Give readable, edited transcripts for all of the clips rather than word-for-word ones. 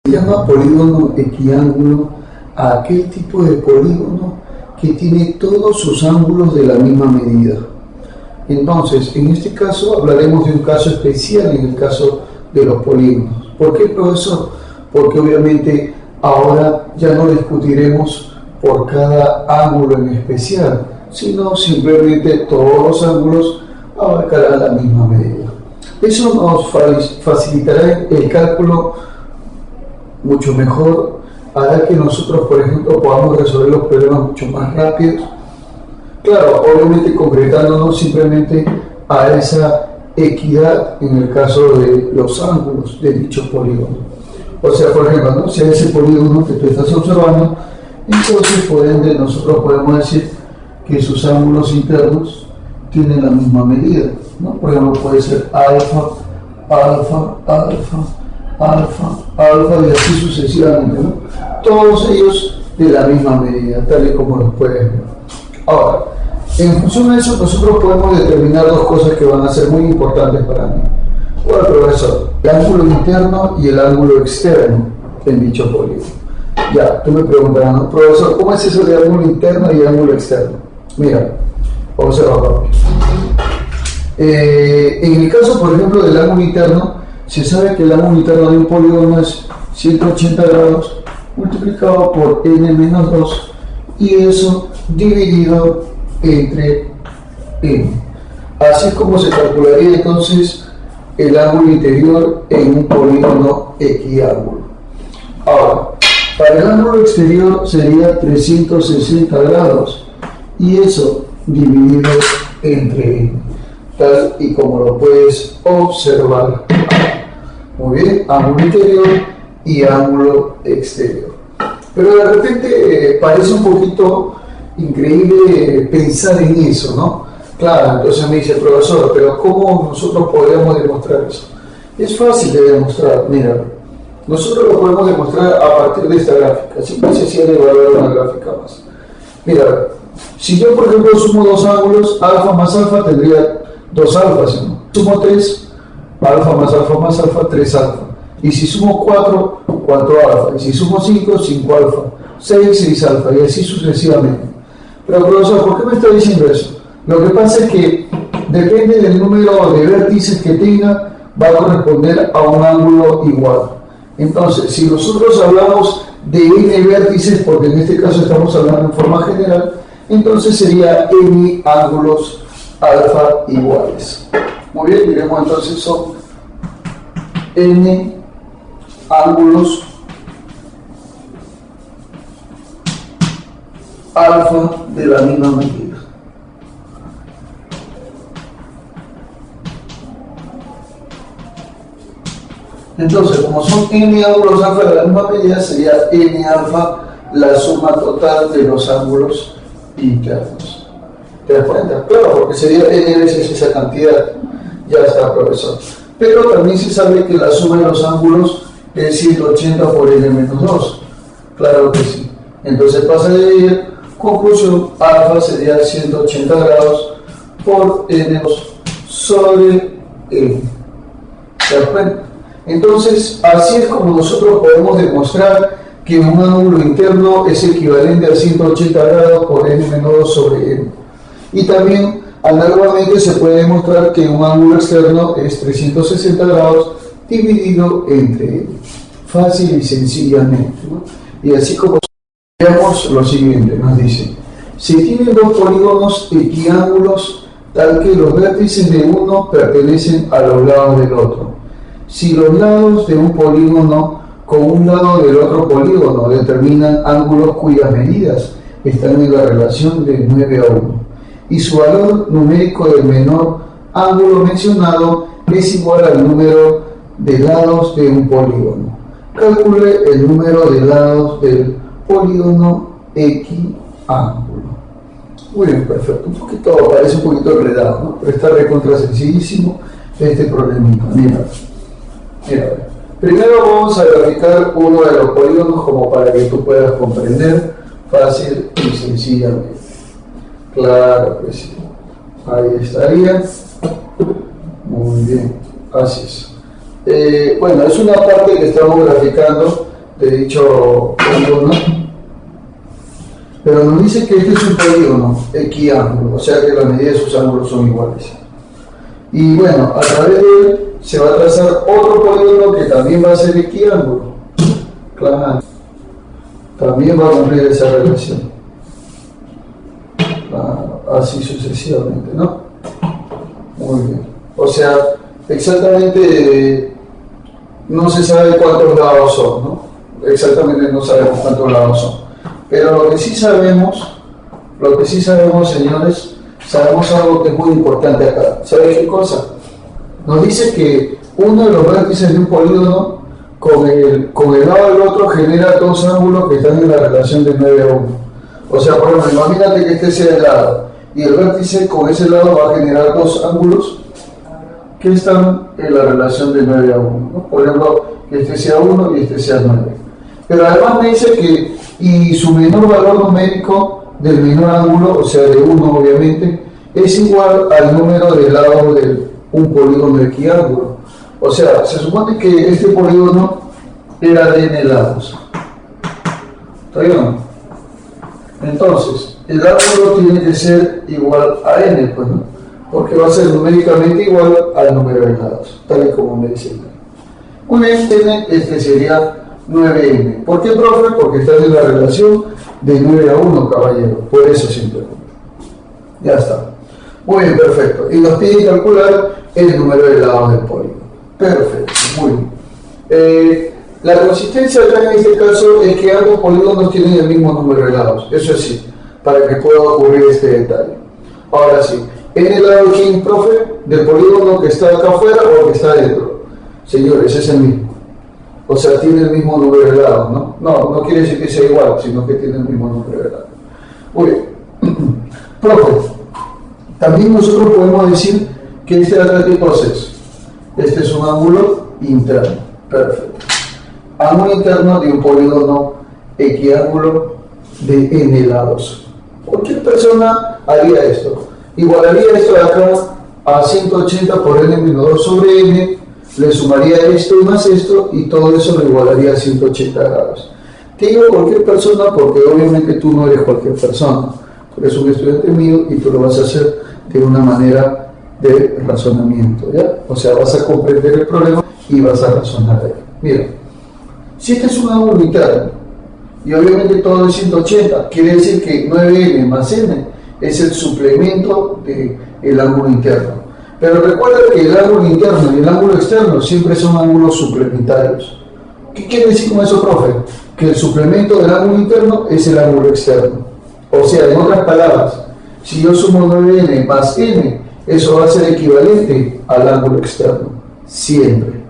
Se llama polígono equiángulo a aquel tipo de polígono que tiene todos sus ángulos de la misma medida. Entonces, en este caso hablaremos de un caso especial en el caso de los polígonos. ¿Por qué, profesor? Porque obviamente ahora ya no discutiremos por cada ángulo en especial, sino simplemente todos los ángulos abarcarán la misma medida. Eso nos facilitará el cálculo mucho mejor, hará que nosotros, por ejemplo, podamos resolver los problemas mucho más rápidos. Claro, obviamente concretándonos simplemente a esa equidad en el caso de los ángulos de dicho polígono. O sea, por ejemplo, ¿no? Si ese polígono que tú estás observando, entonces por ende nosotros podemos decir que sus ángulos internos tienen la misma medida, ¿no? Por ejemplo, puede ser alfa, alfa, alfa, alfa, alfa y así sucesivamente, ¿no? Todos ellos de la misma medida, tal y como los puedes ver. Ahora, en función de eso nosotros podemos determinar dos cosas que van a ser muy importantes para mí. Bueno, profesor, el ángulo interno y el ángulo externo en dicho polígono. Ya, tú me preguntarás, ¿no? Profesor, ¿cómo es eso de ángulo interno y ángulo externo? Mira, observa, papi. En el caso, por ejemplo, del ángulo interno, se sabe que el ángulo interno de un polígono es 180 grados multiplicado por n menos 2 y eso dividido entre n. Así es como se calcularía entonces el ángulo interior en un polígono equiángulo. Ahora, para el ángulo exterior sería 360 grados y eso dividido entre n, tal y como lo puedes observar. Muy bien, ángulo interior y ángulo exterior. Pero de repente parece un poquito increíble pensar en eso, ¿no? Claro, entonces me dice el profesor, pero ¿cómo nosotros podríamos demostrar eso? Es fácil de demostrar, mira, nosotros lo podemos demostrar a partir de esta gráfica, sin necesidad de evaluar una gráfica más. Mira, si yo por ejemplo sumo dos ángulos, alfa más alfa tendría dos alfas, ¿no? Sumo 3, alfa más alfa, 3 alfa. Y si sumo 4, 4 alfa. Y si sumo 5, 5 alfa. 6, 6 alfa. Y así sucesivamente. Pero profesor, ¿por qué me está diciendo eso? Lo que pasa es que depende del número de vértices que tenga, va a corresponder a un ángulo igual. Entonces, si nosotros hablamos de n vértices, porque en este caso estamos hablando en forma general, entonces sería n ángulos alfa iguales. Muy bien, diremos entonces son n ángulos alfa de la misma medida. Entonces, como son n ángulos alfa de la misma medida, sería n alfa la suma total de los ángulos internos. ¿Te das cuenta? Claro, porque sería n veces esa cantidad. Ya está, profesor. Pero también se sabe que la suma de los ángulos es 180 por n menos 2. Claro que sí. Entonces pasa de dividir, conclusión, alfa sería 180 grados por n sobre n. ¿Te das cuenta? Entonces, así es como nosotros podemos demostrar que un ángulo interno es equivalente a 180 grados por n menos 2 sobre n. Y también, análogamente, se puede demostrar que un ángulo externo es 360 grados dividido entre n. Fácil y sencillamente, ¿no? Y así como veamos lo siguiente, nos dice, si tienen dos polígonos equiángulos, tal que los vértices de uno pertenecen a los lados del otro. Si los lados de un polígono con un lado del otro polígono determinan ángulos cuyas medidas están en la relación de 9 a 1 y su valor numérico del menor ángulo mencionado es igual al número de lados de un polígono, calcule el número de lados del polígono equiángulo. Muy bien, perfecto. Parece un poquito enredado, ¿no? Pero está recontra sencillísimo este problemita. Mira, primero vamos a graficar uno de los polígonos como para que tú puedas comprender fácil y sencillamente. Claro que sí. Ahí estaría. Muy bien. Así es. Bueno, es una parte que estamos graficando de dicho polígono, pero nos dice que este es un polígono equiángulo, o sea que la medida de sus ángulos son iguales. Y bueno, a través de él se va a trazar otro polígono que también va a ser equiángulo. Claro, también va a cumplir esa relación. Claro, así sucesivamente, ¿no? Muy bien. O sea, exactamente no se sabe cuántos lados son, ¿no? Exactamente no sabemos cuántos lados son. Pero lo que sí sabemos, señores, sabemos algo que es muy importante acá. ¿Saben qué cosa? Nos dice que uno de los vértices de un polígono con el lado del otro genera dos ángulos que están en la relación de 9 a 1. O sea, por ejemplo, imagínate que este sea el lado y el vértice con ese lado va a generar dos ángulos que están en la relación de 9 a 1, ¿no? Por ejemplo, que este sea 1 y este sea 9. Pero además me dice que y su menor valor numérico del menor ángulo, o sea de 1 obviamente, es igual al número de lados de un polígono equiángulo. O sea, se supone que este polígono era de n lados. ¿Está bien? Entonces, el ángulo tiene que ser igual a n, pues, ¿no? Porque va a ser numéricamente igual al número de lados, tal y como me dice. Un n, este sería 9n. ¿Por qué, profe? Porque está en la relación de 9 a 1, caballero. Por eso simplemente. Ya está. Muy bien, perfecto. Y nos pide calcular el número de lados del polígono. Perfecto, muy bien. La consistencia acá en este caso es que ambos polígonos tienen el mismo número de lados. Eso es sí, para que pueda ocurrir este detalle. Ahora sí, en el lado de quién, profe, del polígono que está acá afuera o el que está adentro. Señores, es el mismo. O sea, tiene el mismo número de lados, ¿no? No quiere decir que sea igual, sino que tiene el mismo número de lados. Muy bien. Profe, también nosotros podemos decir que este otro tipo es. Este es un ángulo interno. Perfecto. Ángulo interno de un polígono equiángulo de n lados. Cualquier persona haría esto. Igualaría esto de acá a 180 por n menos 2 sobre n, le sumaría esto y más esto, y todo eso lo igualaría a 180 grados. Te digo cualquier persona porque obviamente tú no eres cualquier persona. Tú eres un estudiante mío y tú lo vas a hacer de una manera de razonamiento, ¿ya? O sea, vas a comprender el problema y vas a razonar de él. Mira, si este es un ángulo interno y obviamente todo es 180, quiere decir que 9n más n es el suplemento del ángulo interno. Pero recuerda que el ángulo interno y el ángulo externo siempre son ángulos suplementarios. ¿Qué quiere decir con eso, profe? Que el suplemento del ángulo interno es el ángulo externo. O sea, en otras palabras, si yo sumo 9n más n, eso va a ser equivalente al ángulo externo. Siempre.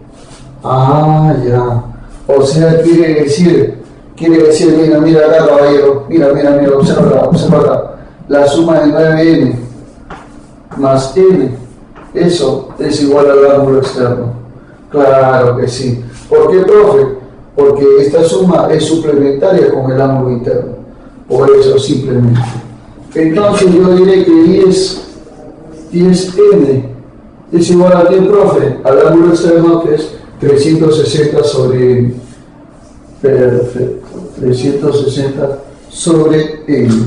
Ah, ya. O sea, quiere decir, mira acá, caballero, mira, observa acá. La suma de 9n más n, eso es igual al ángulo externo. Claro que sí. ¿Por qué, profe? Porque esta suma es suplementaria con el ángulo interno. Por eso, simplemente. Entonces yo diré que 10n es igual a 10, profe, al ángulo externo que es 360 sobre n. Perfecto. 360 sobre n.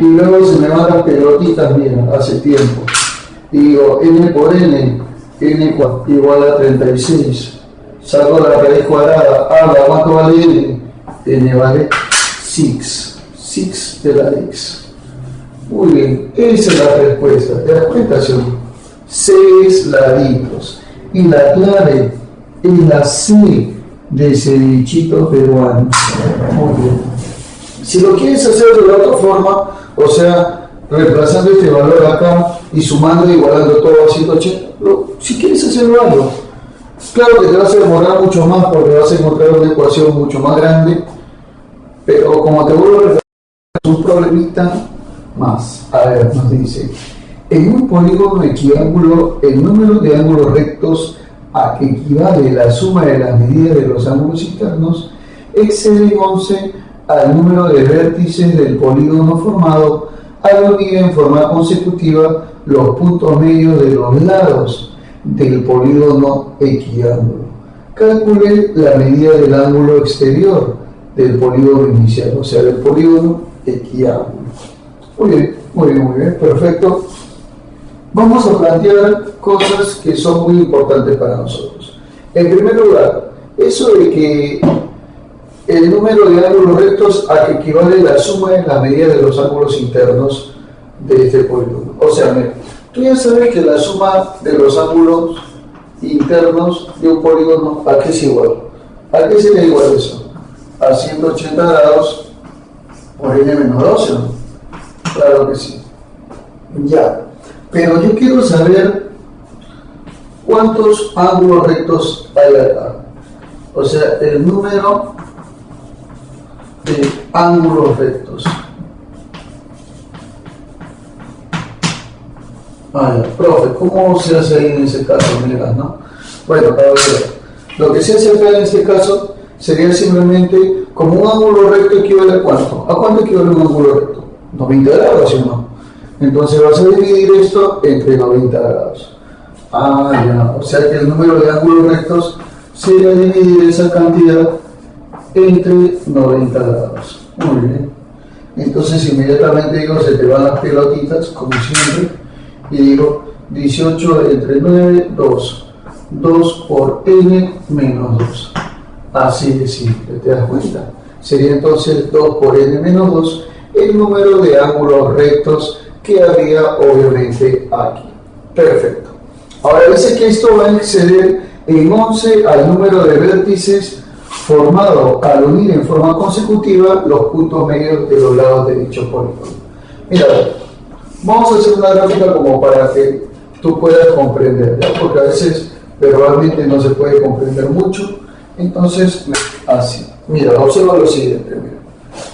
Y luego se me van las pelotitas, mira, hace tiempo. Digo, n por n igual a 36. Saco la raíz cuadrada. Ahora, ¿cuánto vale n? N vale 6. 6 de la x. Muy bien, esa es la respuesta. ¿Te das cuenta, sí? 6 laditos. Y la clave es la C de cevichito peruano. Muy bien. Si lo quieres hacer de la otra forma, o sea, reemplazando este valor acá y sumando e igualando todo a 180, si quieres hacerlo, hazlo. Claro que te vas a demorar mucho más porque vas a encontrar una ecuación mucho más grande, pero como te vuelvo a referir, es un problemita más. A ver, nos dice, en un polígono equiángulo, el número de ángulos rectos a que equivale la suma de las medidas de los ángulos internos excede en 11 al número de vértices del polígono formado al unir en forma consecutiva los puntos medios de los lados del polígono equiángulo. calcule la medida del ángulo exterior del polígono inicial, o sea, del polígono equiángulo. Muy bien, muy bien, muy bien, perfecto. Vamos a plantear cosas que son muy importantes para nosotros. En primer lugar, eso de que el número de ángulos rectos a que equivale la suma de la medida de los ángulos internos de este polígono. O sea, mira, tú ya sabes que la suma de los ángulos internos de un polígono, ¿a qué es igual? ¿A qué sería igual eso? A 180 grados por n menos 12, ¿no? Claro que sí. Ya. Pero yo quiero saber cuántos ángulos rectos hay acá. O sea, el número de ángulos rectos. Profe, ¿cómo se hace ahí en ese caso? Mira, ¿no? Bueno, para ver, lo que se hace acá en este caso sería simplemente como un ángulo recto equivale a ¿cuánto? ¿A cuánto equivale un ángulo recto? 90 grados, ¿sí o no? Entonces vas a dividir esto entre 90 grados. Ya, o sea que el número de ángulos rectos sería dividir esa cantidad entre 90 grados. Muy bien. Entonces inmediatamente digo, se te van las pelotitas, como siempre, y digo 18 entre 9, 2. 2 por n menos 2. Así de simple, ¿te das cuenta? Sería entonces 2 por n menos 2 el número de ángulos rectos que había obviamente aquí. Perfecto. Ahora dice que esto va a exceder en 11 al número de vértices formado al unir en forma consecutiva los puntos medios de los lados de dicho polígono. Mira, vamos a hacer una gráfica como para que tú puedas comprender, ¿ya? Porque a veces verbalmente no se puede comprender mucho. Entonces, así. Mira, observa lo siguiente. Mira.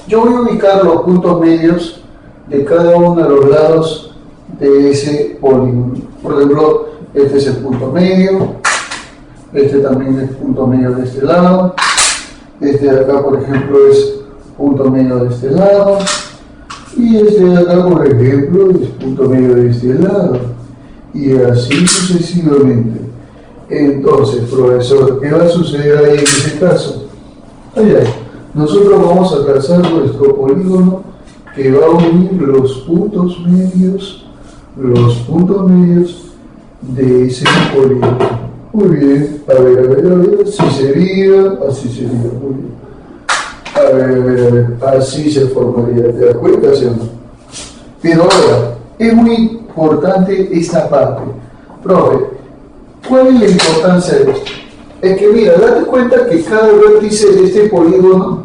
Yo voy a ubicar los puntos medios de cada uno de los lados de ese polígono. Por ejemplo, este es el punto medio, este también es punto medio de este lado, este de acá, por ejemplo, es punto medio de este lado, y este de acá, por ejemplo, es punto medio de este lado, y así sucesivamente. Entonces, profesor, ¿qué va a suceder ahí en ese caso? Nosotros vamos a trazar nuestro polígono que va a unir los puntos medios de ese polígono. Muy bien, a ver, así sería, muy bien. A ver, así se formaría, ¿te das cuenta, sí o no? Pero ahora, es muy importante esta parte. Profe, ¿cuál es la importancia de esto? Es que mira, date cuenta que cada vértice de este polígono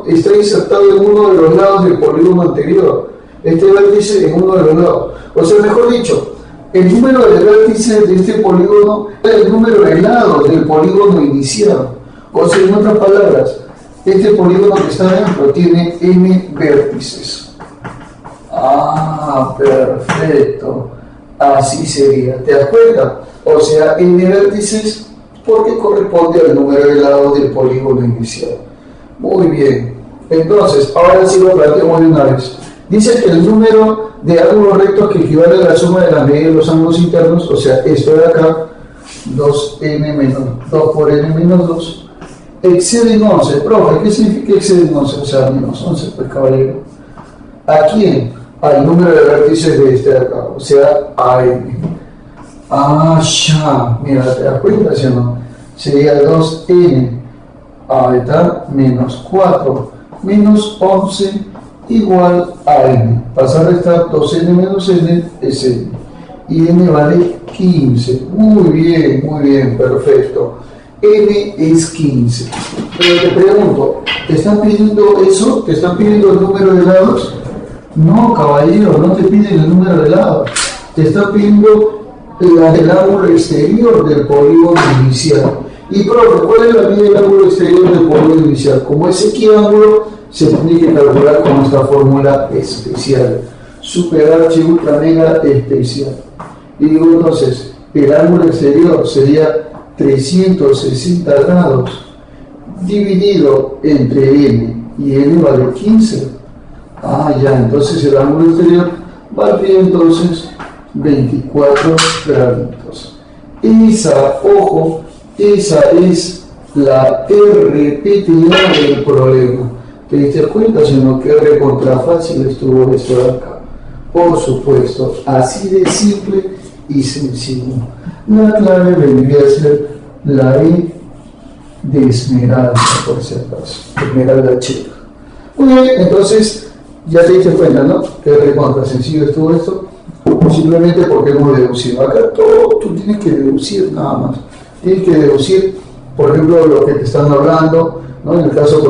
está insertado en uno de los lados del polígono anterior. Este vértice en uno de los lados. O sea, mejor dicho, el número de vértices de este polígono es el número de lados del polígono inicial. O sea, en otras palabras, este polígono que está dentro tiene n vértices. Perfecto. Así sería. ¿Te das cuenta? O sea, n vértices porque corresponde al número de lados del polígono inicial. Muy bien. Entonces, ahora sí lo planteamos de una vez. Dice que el número de ángulos rectos que equivale a la suma de la medida de los ángulos internos, o sea, esto de acá, 2 por n menos 2, exceden 11. Profe, ¿qué significa exceden 11? O sea, menos 11, pues caballero. ¿A quién? Al número de vértices de este de acá, o sea, a n. Ya, mira, ¿te das cuenta, sí o no? Sería 2n, ahí está, menos 4, menos 11, igual a n. Pasar a restar 2n menos n es n. Y n vale 15. Muy bien, perfecto. N es 15. Pero te pregunto, ¿te están pidiendo eso? ¿Te están pidiendo el número de lados? No, caballero, no te piden el número de lados. Te están pidiendo el ángulo exterior del polígono inicial. Y profe, ¿cuál es la medida del ángulo exterior del polígono inicial? Como es equiángulo, se tiene que calcular con nuestra fórmula especial. Super H ultra mega especial. Y digo entonces, el ángulo exterior sería 360 grados dividido entre n, y n vale 15. Entonces el ángulo exterior valdría entonces 24 graditos. Esa, ojo, esa es la RPTA del problema. ¿Te diste cuenta, sino que recontra fácil estuvo esto de acá? Por supuesto, así de simple y sencillo. La clave vendría a ser la E de Esmeralda, por si acaso. Esmeralda chica. Muy bien, entonces ya te diste cuenta, ¿no? Que recontra sencillo estuvo esto. Simplemente porque hemos deducido. Acá todo tú tienes que deducir nada más. Tienes que deducir, por ejemplo, lo que te están hablando, ¿no? En el caso, por